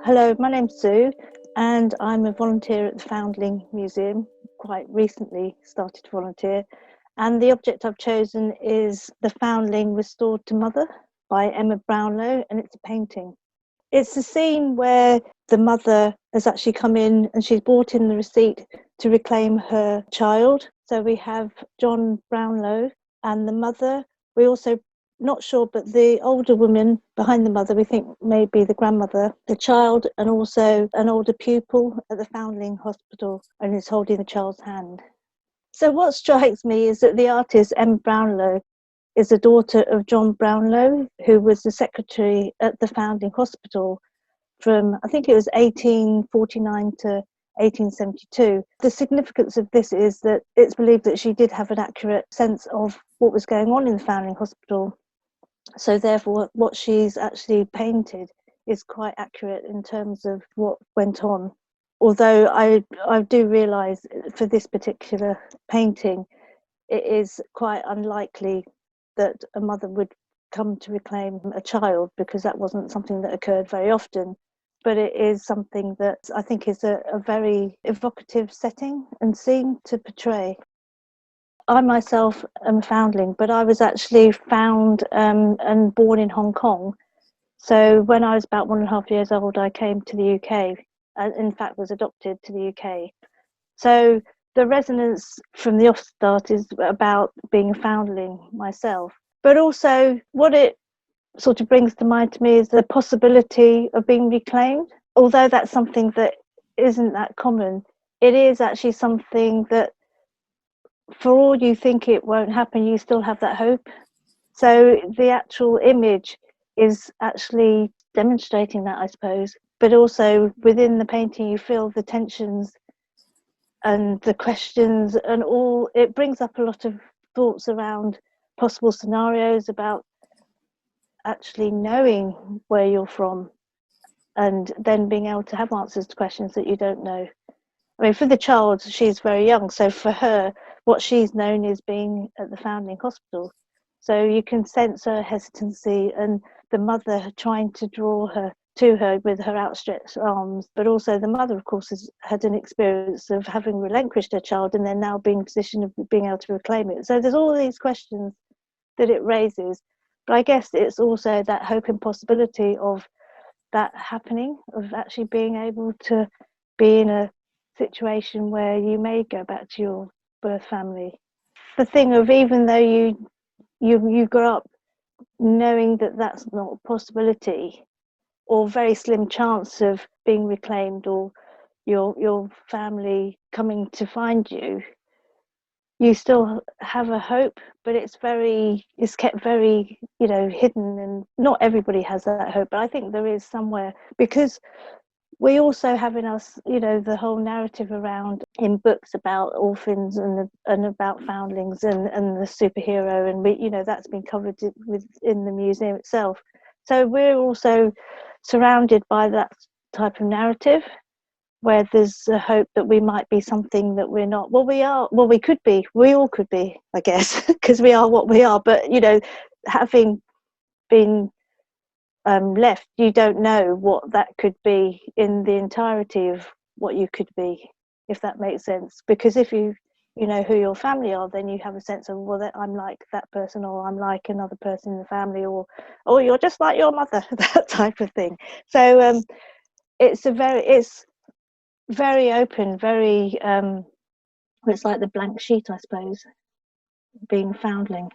Hello, my name's Sue and I'm a volunteer at the Foundling Museum. Quite recently started to volunteer, and the object I've chosen is The Foundling Restored to Mother by Emma Brownlow, and it's a painting. It's a scene where the mother has actually come in and she's brought in the receipt to reclaim her child. So we have John Brownlow and the mother. We also not sure, but the older woman behind the mother, we think maybe the grandmother, the child, and also an older pupil at the Foundling Hospital, and is holding the child's hand. So what strikes me is that the artist, Emma Brownlow, is the daughter of John Brownlow, who was the secretary at the Foundling Hospital from, I think it was 1849 to 1872. The significance of this is that it's believed that she did have an accurate sense of what was going on in the Foundling Hospital. So therefore, what she's actually painted is quite accurate in terms of what went on. Although I do realise for this particular painting, it is quite unlikely that a mother would come to reclaim a child, because that wasn't something that occurred very often. But it is something that I think is a very evocative setting and scene to portray. I myself am a foundling, but I was actually found and born in Hong Kong. So when I was about 1.5 years old, I came to the UK, and in fact was adopted to the UK. So the resonance from the off-start is about being a foundling myself. But also what it sort of brings to mind to me is the possibility of being reclaimed. Although that's something that isn't that common, it is actually something that, for all you think it won't happen, you still have that hope. So the actual image is actually demonstrating that, I suppose. But also within the painting, you feel the tensions and the questions and all. It brings up a lot of thoughts around possible scenarios about actually knowing where you're from and then being able to have answers to questions that you don't know. I mean, for the child, she's very young, so for her, what she's known is being at the Foundling Hospital. So you can sense her hesitancy and the mother trying to draw her to her with her outstretched arms. But also the mother, of course, has had an experience of having relinquished her child and then now being in a position of being able to reclaim it. So there's all these questions that it raises. But I guess it's also that hope and possibility of that happening, of actually being able to be in a situation where you may go back to your birth family. The thing of, even though you grow up knowing that that's not a possibility or very slim chance of being reclaimed or your family coming to find you, you still have a hope, but it's kept very hidden, and not everybody has that hope, but I think there is somewhere, because we also have in us, the whole narrative around in books about orphans and about foundlings and the superhero, and that's been covered within the museum itself. So we're also surrounded by that type of narrative, where there's a hope that we might be something that we're not. Well, we are. Well, we could be. We all could be, I guess, because we are what we are. But having been left, you don't know what that could be in the entirety of what you could be, if that makes sense. Because if you know who your family are, then you have a sense of, well, that I'm like that person, or I'm like another person in the family, or you're just like your mother, that type of thing. So it's very open, very it's like the blank sheet, I suppose, being a foundling.